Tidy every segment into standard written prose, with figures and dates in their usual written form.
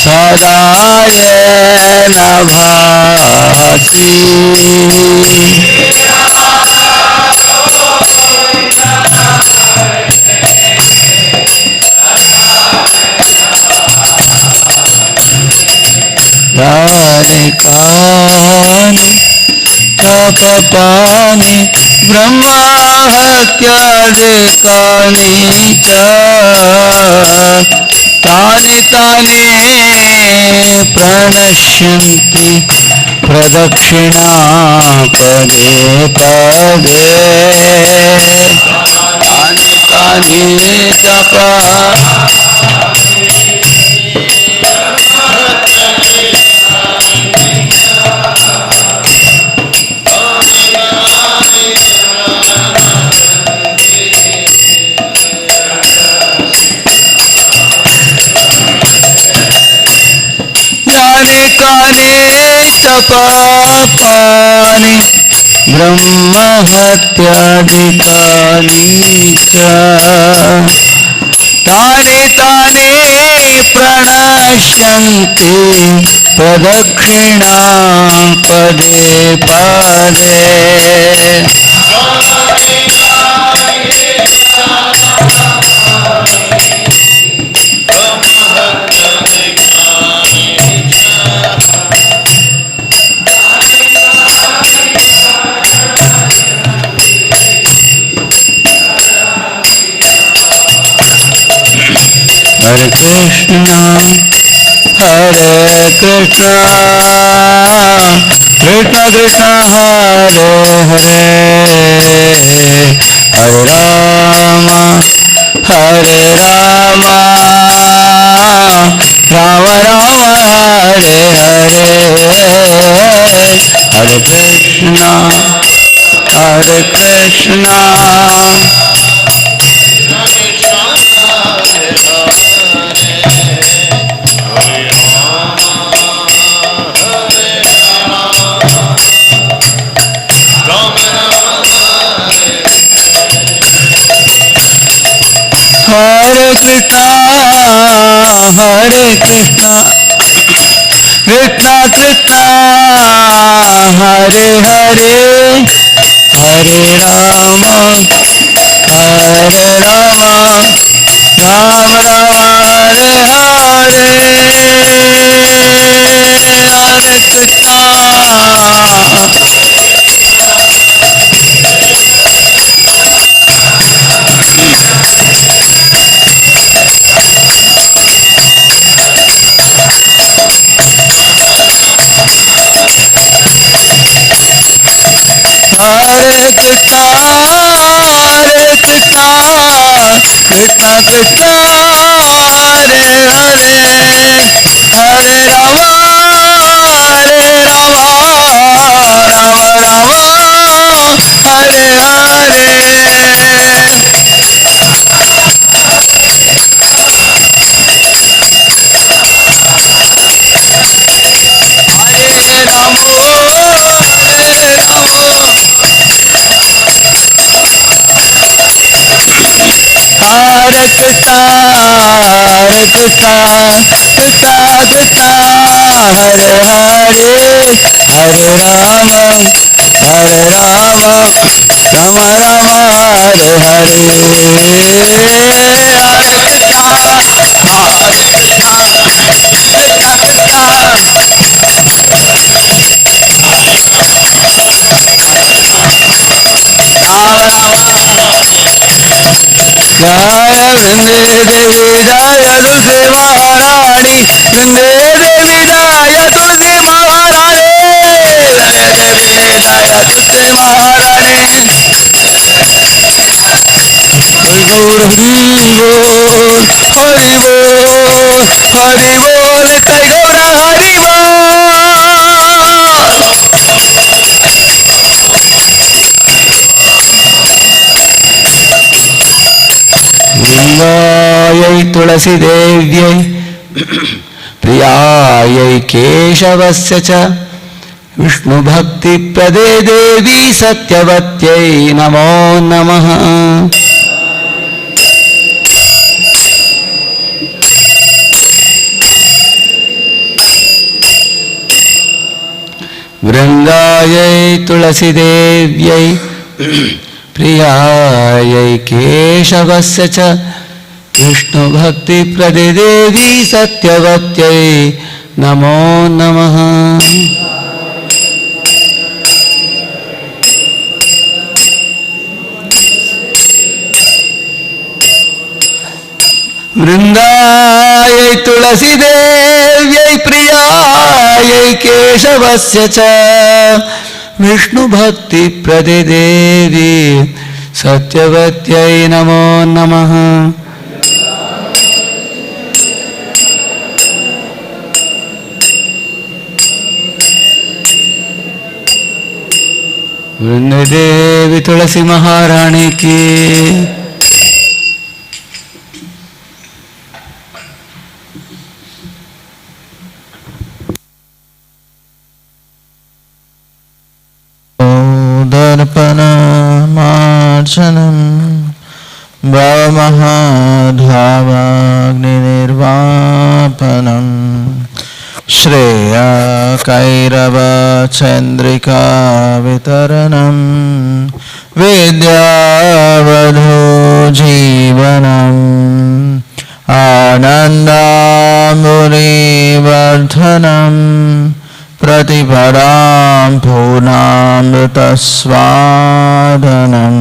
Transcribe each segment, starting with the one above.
सदा येन भाति राधिकानि तपपानि ब्रह्महत्यादिकानि च तानि तानि प्रणश्यन्ति प्रदक्षिणा पदे पदे तानि तानि तपा तपापानि ब्रह्महत्यादिकानि च तानि तानि प्रणश्यन्ति प्रदक्षिणा पदे पदे Hare Krishna, Hare Krishna, Krishna Krishna, Hare Hare, Hare Rama, Hare Rama, Rama Rama, Hare Hare, Hare Krishna, Hare Krishna. Hare Krishna, Hare Krishna, Krishna Krishna, Hare Hare, Hare Rama, Hare Rama, Rama Rama, Hare Hare, Hare Krishna. Hare Krishna, Hare Krishna, Krishna Krishna, Hare Hare, Hare Rama, Hare Rama, Rama Rama, Hare Hare. Hare Krishna, Hare Krishna, Krishna Krishna, Hare Hare, Hare Rama, Hare Rama, Rama Rama, Hare Hare, Hare Krishna, Hare Krishna, Krishna Krishna. Jaya Vrinde Devi Jaya Tulsi Maharani, Vrinde Devi Jaya Tulsi Maharani, Jaya Devi Jaya Tulsi Maharani. Hari Bol, Hari Bol, Hari Bol, Nitai Gaura Hari Bol. Vrindaयै Tulsi Devyai Priyayai Keshavasya Cha Vishnu Bhakti Prade Devi Satyavatyai Namo Namaha. वृन्दायै तुलसीदेव्यै प्रियायै केशवस्य च विष्णुभक्तिप्रदे देवी सत्यवत्यै नमो नमः। वृन्दायै तुलसीदेव्यै प्रियायै केशवस्य च विष्णुभक्तिप्रदे देवी सत्यवत्यै नमो नमः। वृंदादेवी तुलसी महारानी की। दर्पणमार्जनं भवमहाधावाग्निर्वापनं श्रेयकैरवचन्द्रिका वितरणं विद्यावधूजीवनम् आनन्दाम्बुरिवर्धनं प्रतिपदां पूर्णामृतस्वादनं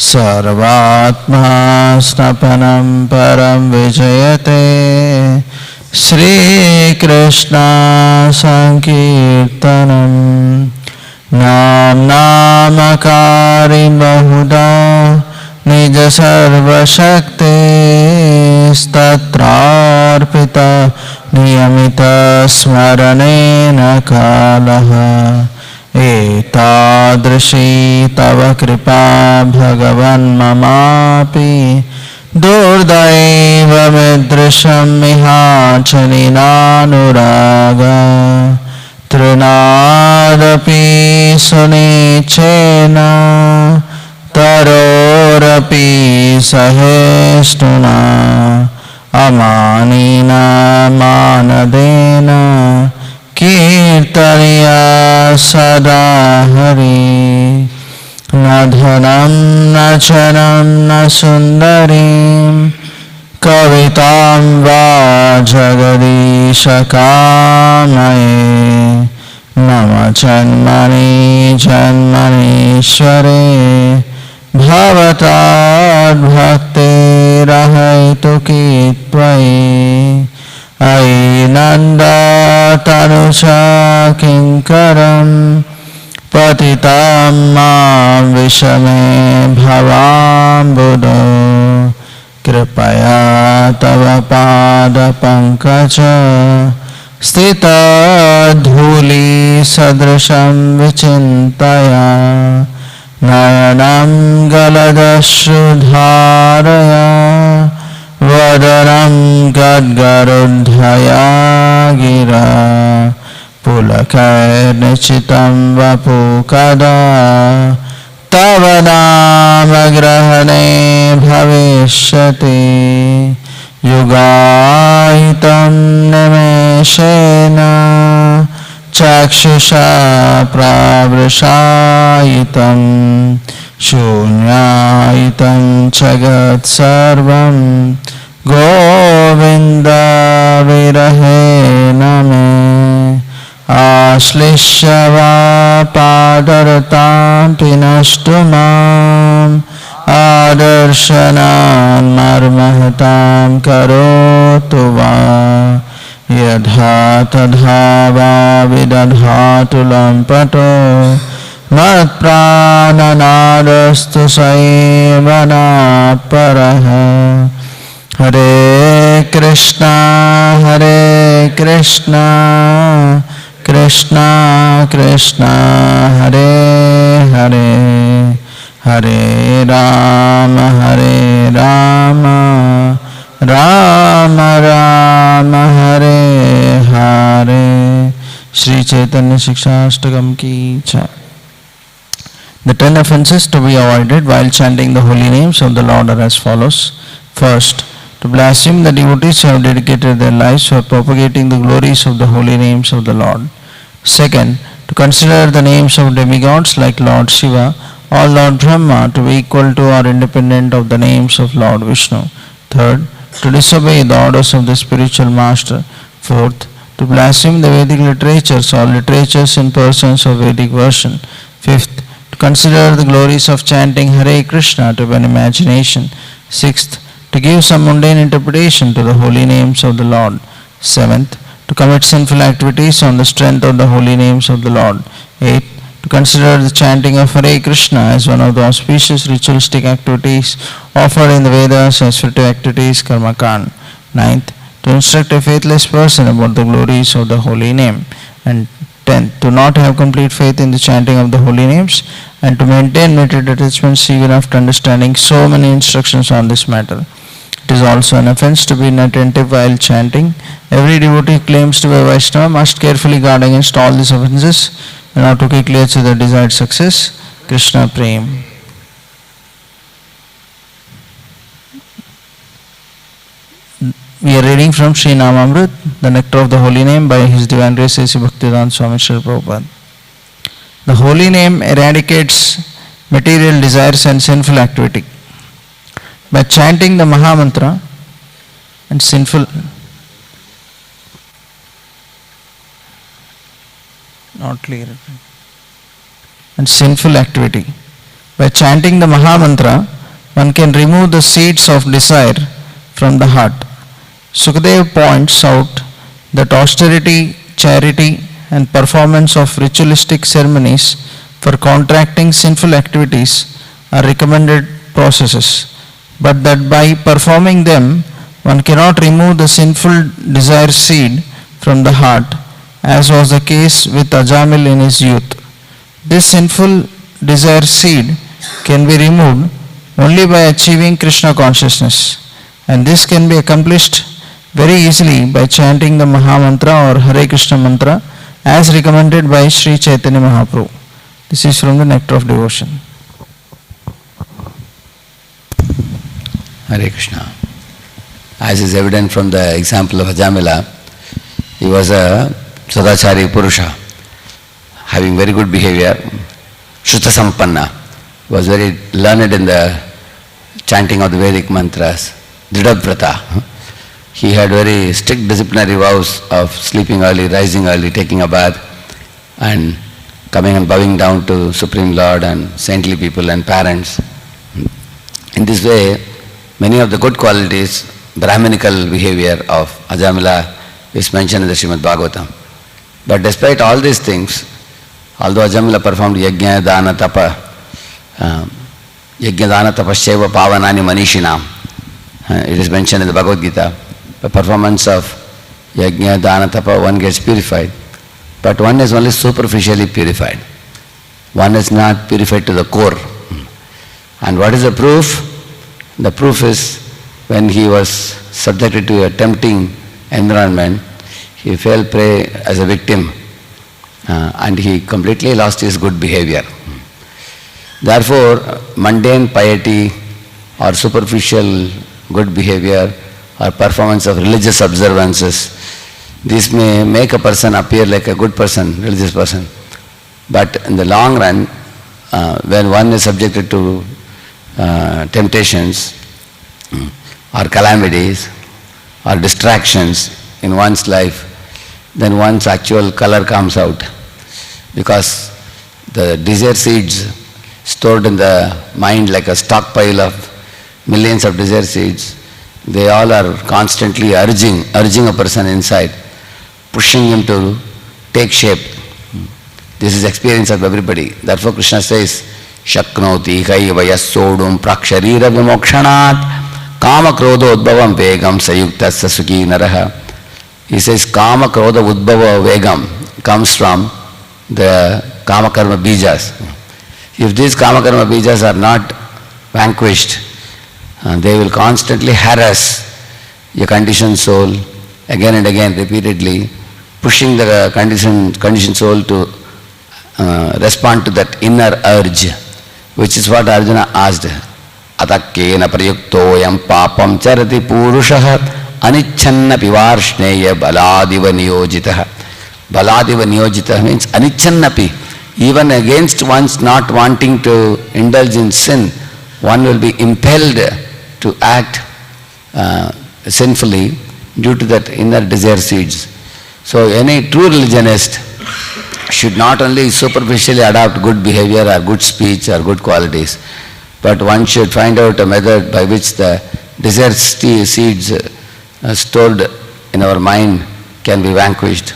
सर्वात्मा स्नपनं परं विजयते श्रीकृष्ण संकीर्तनं नामकारि बहुधा निज सर्वशक्तिस्तत्रार्पित नियमित स्मरणेन कालः एतादृशी तव कृपा भगवन् ममापि दुर्दैवमिदृशं मिहाचनिनानुराग तृणादपि सुनिच्छेन तरोरपि सहेष्टुना अमानिना मानदेन कीर्तनीया सदा हरि। न धनं न चनं न सुन्दरीं कवितां वा जगदीश कामये मम जन्मनि जन्मनीश्वरे भवताद्भक्तिरहैतुकी त्वयि अयि नन्दतनुजा किङ्करं पतितं मां विषमे भवाम्बुदो कृपया तव पादपङ्कज स्थितधूलिसदृशं विचिन्तया नयनं गलदश्रुधारया वदनं गद्गरुद्धया गिरा पुलकैर्निश्चितं वपु कदा तव नामग्रहणे भविष्यति युगायितं निमेषेन चक्षुषा प्रावृषायितं शून्यायितं जगत्सर्वं गोविन्द विरहेण मे आश्लिष्य वा पादरतां पिनष्टु माम् आदर्शनान् मर्महतां करोतु वा यथा तथा वा विदधातु लम्पटो मत्प्राणनादस्तु स एव न परः। हरे कृष्णा कृष्णा कृष्णा हरे हरे हरे राम राम राम हरे हरे। श्री चैतन्य शिक्षाष्टकम की जय। The 10 offenses to be avoided while chanting the holy names of the Lord are as follows. First, to blaspheme the devotees who have dedicated their lives for propagating the glories of the holy names of the Lord. Second, To consider the names of demigods like Lord Shiva or Lord Brahma to be equal to or independent of the names of Lord Vishnu. Third, to disobey the orders of the spiritual master. Fourth, to blaspheme the Vedic literatures or literatures in persons of Vedic version. Fifth, to consider the glories of chanting Hare Krishna to an imagination. Sixth, to give some mundane interpretation to the holy names of the Lord. Seventh, to commit sinful activities on the strength of the holy names of the Lord. Eighth, to consider the chanting of Hare Krishna as one of the auspicious ritualistic activities offered in the Vedas as spiritual activities, Karma Kand. Ninth, to instruct a faithless person about the glories of the holy name. And 10th, to not have complete faith in the chanting of the holy names and to maintain material attachments even after understanding so many instructions on this matter. It is also an offense to be inattentive while chanting. Every devotee who claims to be a Vaishnava must carefully guard against all these offenses in order to quickly achieve the desired success. Krishna Prem. We are reading from Sri Namamrit, the nectar of the holy name by His Divine Grace A.C. Bhaktivedanta Swami Srila Prabhupada. The holy name eradicates material desires and sinful activity. By chanting the Mahamantra and sinful activity. By chanting the Mahamantra, one can remove the seeds of desire from the heart. Sukadev points out that austerity, charity, and performance of ritualistic ceremonies for contracting sinful activities are recommended processes, but that by performing them, one cannot remove the sinful desire seed from the heart, as was the case with Ajamil in his youth. This sinful desire seed can be removed only by achieving Krishna consciousness, and this can be accomplished very easily by chanting the Mahamantra or Hare Krishna mantra as recommended by Sri Chaitanya Mahaprabhu. This is from the Nectar of Devotion. Hare Krishna. As is evident from the example of Ajamila, he was a Sadachari Purusha, having very good behavior, Shruta Sampanna, was very learned in the chanting of the Vedic mantras, Dridhavrata. He had very strict disciplinary vows of sleeping early, rising early, taking a bath, and coming and bowing down to Supreme Lord and saintly people and parents. In this way, many of the good qualities, Brahminical behavior of Ajamila is mentioned in the Srimad Bhagavatam. But despite all these things, although Ajamila performed Yajna, Dana, Tapa, Yajna, Dana, Tapa, Sheva, Pavanani, Manishinam, it is mentioned in the Bhagavad Gita, the performance of Yajna, Dana, Tapa, one gets purified, but one is only superficially purified. One is not purified to the core. And what is the proof? The proof is when he was subjected to a tempting environment, he fell prey as a victim and he completely lost his good behavior. Therefore, mundane piety or superficial good behavior or performance of religious observances, this may make a person appear like a good person, religious person. But in the long run, when one is subjected to temptations or calamities or distractions in one's life, then one's actual color comes out, because the desire seeds stored in the mind like a stockpile of millions of desire seeds, they all are constantly urging a person inside, pushing him to take shape. This is experience of everybody. Therefore Krishna says, Shaknoti kaiva yassodum praksharira vimokshanat kama krodha udbhavam vegam sayuktasya sukhi naraha. He says kama krodha udbhava vegam comes from the kama karma bijas. If these kama karma bijas are not vanquished, they will constantly harass your conditioned soul again and again, repeatedly, pushing the conditioned soul to respond to that inner urge, which is what Arjuna asked. Atakkena prayuktoyam papam charati purushaha anichanna pivarshneya baladiva niyojitaha. Baladiva niyojita means anichannapi. Even against one's not wanting to indulge in sin, one will be impelled to act sinfully due to that inner desire seeds. So any true religionist should not only superficially adopt good behavior or good speech or good qualities, but one should find out a method by which the desire seeds stored in our mind can be vanquished.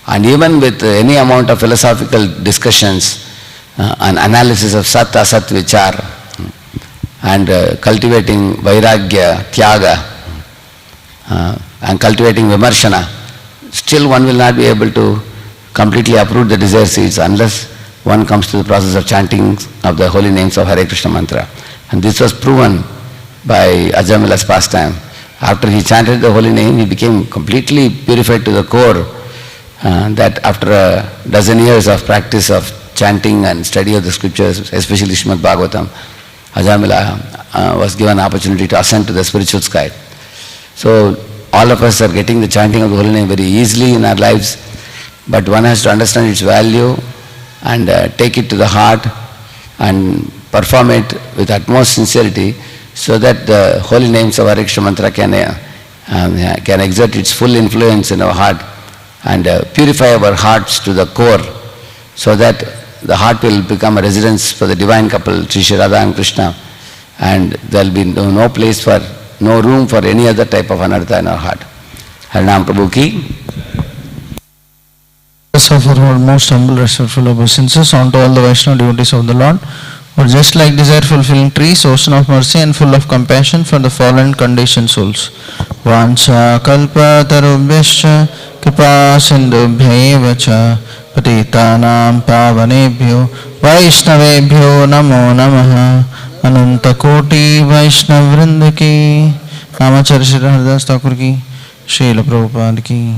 And even with any amount of philosophical discussions and analysis of sat asat vichar and cultivating vairagya, tyaga and cultivating vimarshana, still one will not be able to completely uproot the desire seeds unless one comes to the process of chanting of the holy names of Hare Krishna mantra. And this was proven by Ajamila's pastime. After he chanted the holy name, he became completely purified to the core. That after a dozen years of practice of chanting and study of the scriptures, especially Srimad Bhagavatam, Ajamila was given an opportunity to ascend to the spiritual sky. So all of us are getting the chanting of the holy name very easily in our lives, but one has to understand its value and take it to the heart and perform it with utmost sincerity, so that the holy names of Hare Krishna mantra can exert its full influence in our heart and purify our hearts to the core, so that the heart will become a residence for the divine couple, Sri Radha and Krishna, and there will be no place for, no room for any other type of anartha in our heart. Harinam Prabhu ki. Offer our most humble respectful obeisances unto all the Vaishnava devotees of the Lord, who are just like desire fulfilling trees, ocean of mercy and full of compassion for the fallen conditioned souls. Vancha kalpa tarubhyascha kripa sindhubhyev cha patitanam pavanebhyo vaishnavebhyo namo namaha. Ananta koti Vaishnav vrinda ki. Namacharya Shri Haridas Thakur ki. Srila Prabhupada ki.